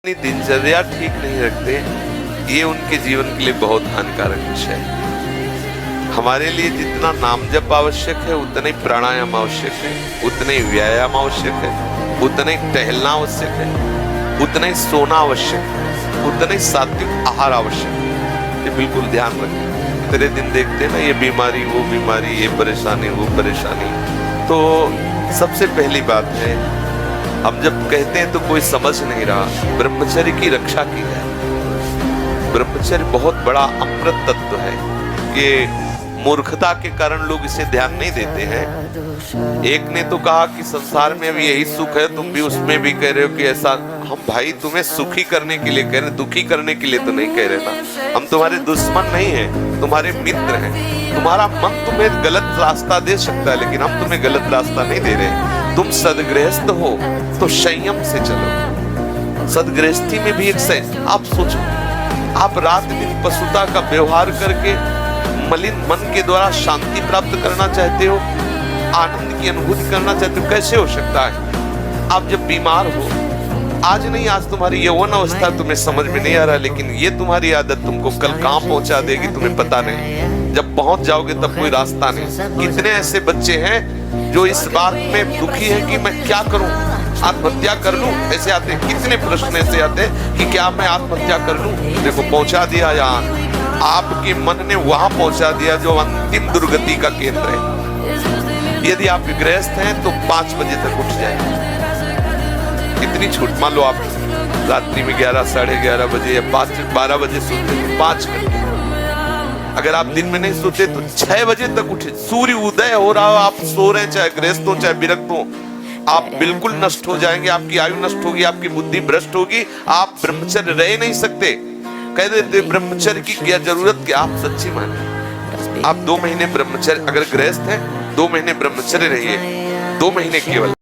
अपनी दिनचर्या ठीक नहीं रखते, ये उनके जीवन के लिए बहुत हानिकारक विषय है। हमारे लिए जितना नाम जप आवश्यक है उतना ही प्राणायाम आवश्यक है, उतना ही व्यायाम आवश्यक है, उतना ही टहलना आवश्यक है, उतना ही सोना आवश्यक है, उतना ही सात्विक आहार आवश्यक है। ये बिल्कुल ध्यान रखें। तेरे दिन देखते हैं ना, ये बीमारी वो बीमारी, ये परेशानी वो परेशानी। तो सबसे पहली बात है, हम जब कहते हैं तो कोई समझ नहीं रहा, ब्रह्मचर्य की रक्षा की है। ब्रह्मचर्य बहुत बड़ा अमृत तत्व है। ये मूर्खता के कारण लोग इसे ध्यान नहीं देते हैं। एक ने तो कहा कि संसार में अभी यही सुख है, तुम भी उसमें भी कह रहे हो कि ऐसा। हम भाई तुम्हें सुखी करने के लिए कह रहे हैं, दुखी करने के लिए तो नहीं कह रहे ना। हम तुम्हारे दुश्मन नहीं हैं, तुम्हारे मित्र हैं। तुम्हारा मन तुम्हें गलत रास्ता दे सकता है, लेकिन हम तुम्हें गलत रास्ता नहीं दे रहे। तुम सदगृहस्थ हो तो संयम से चलो। सदगृहस्थी में भी एक आप सोचो, आप रात दिन पशुता का व्यवहार करके मलिन मन के द्वारा शांति प्राप्त करना चाहते हो, आनंद की अनुभूति करना चाहते हो, कैसे हो सकता है? आप जब बीमार हो, आज नहीं आज तुम्हारी यौवन अवस्था तुम्हें समझ में नहीं आ रहा, लेकिन ये तुम्हारी आदत तुमको कल कहां पहुंचा देगी तुम्हें पता नहीं। जब पहुंच जाओगे तब कोई रास्ता नहीं। कितने ऐसे बच्चे हैं जो इस बात में दुखी है कि मैं क्या करूं, आत्महत्या कर लूं, ऐसे आते हैं। कितने प्रश्न ऐसे आते हैं कि क्या मैं आत्महत्या कर लूं? देखो, पहुंचा दिया यहाँ, आपके मन ने वहां पहुंचा दिया जो अंतिम दुर्गति का केंद्र है। यदि आप गृहस्थ हैं तो 5 बजे तक उठ जाए। इतनी छूट, मान लो आप रात्रि में 11, साढ़े 11 बजे या 12 बजे सोते तो 5 घंटे। अगर आप दिन में नहीं सोते तो 6 बजे तक उठे। सूर्य उदय हो रहा हो, आप सो रहे हैं, चाहे गृहस्थ हो चाहे विरक्त हो, आप बिल्कुल नष्ट हो जाएंगे। आपकी आयु नष्ट होगी, आपकी बुद्धि भ्रष्ट होगी, आप ब्रह्मचर्य रह नहीं सकते। कह देते ब्रह्मचर्य की क्या जरूरत, क्या आप सच्ची माने? आप 2 महीने ब्रह्मचर्य, अगर गृहस्थ हैं 2 महीने ब्रह्मचर्य रहिए, 2 महीने केवल।